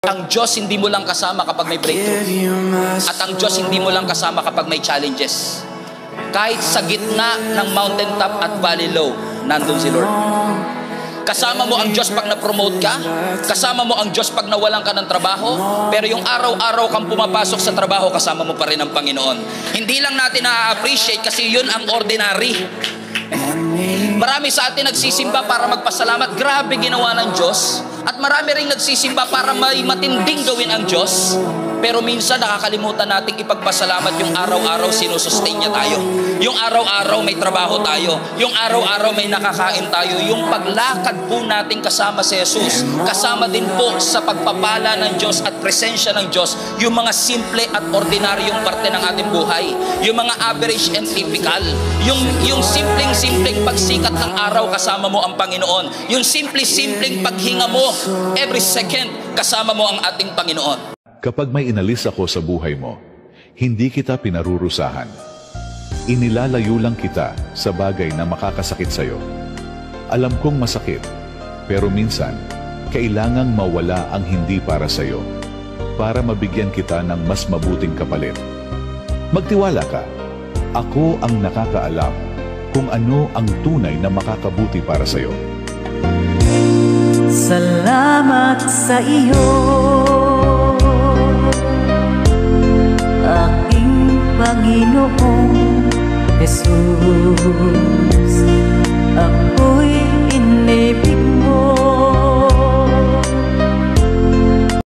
Ang Diyos hindi mo lang kasama kapag may breakthrough. At ang Diyos hindi mo lang kasama kapag may challenges. Kahit sa gitna ng mountaintop at valley low, nandun si Lord. Kasama mo ang Diyos pag na-promote ka. Kasama mo ang Diyos pag nawalan ka ng trabaho. Pero yung araw-araw kang pumapasok sa trabaho, kasama mo pa rin ang Panginoon. Hindi lang natin na-appreciate kasi yun ang ordinary. Marami sa atin nagsisimba para magpasalamat. Grabe ginawa ng Diyos. At marami rin nagsisimba para may matinding gawin ang Diyos. Pero minsan nakakalimutan nating ipagpasalamat yung araw-araw sinusustain niya tayo. Yung araw-araw may trabaho tayo. Yung araw-araw may nakakain tayo. Yung paglakad po natin kasama si Jesus, kasama din po sa pagpapala ng Diyos at presensya ng Diyos, yung mga simple at ordinaryong parte ng ating buhay. Yung mga average and typical. Yung simpleng pagsikat ng araw, kasama mo ang Panginoon. Yung simpleng paghinga mo, every second, kasama mo ang ating Panginoon. Kapag may inalis ako sa buhay mo, hindi kita pinarurusahan. Inilalayo lang kita sa bagay na makakasakit sa'yo. Alam kong masakit, pero minsan, kailangang mawala ang hindi para sa'yo para mabigyan kita ng mas mabuting kapalit. Magtiwala ka. Ako ang nakakaalam kung ano ang tunay na makakabuti para sa'yo. Salamat sa iyo, aking Panginoong Jesus. Ako'y inibig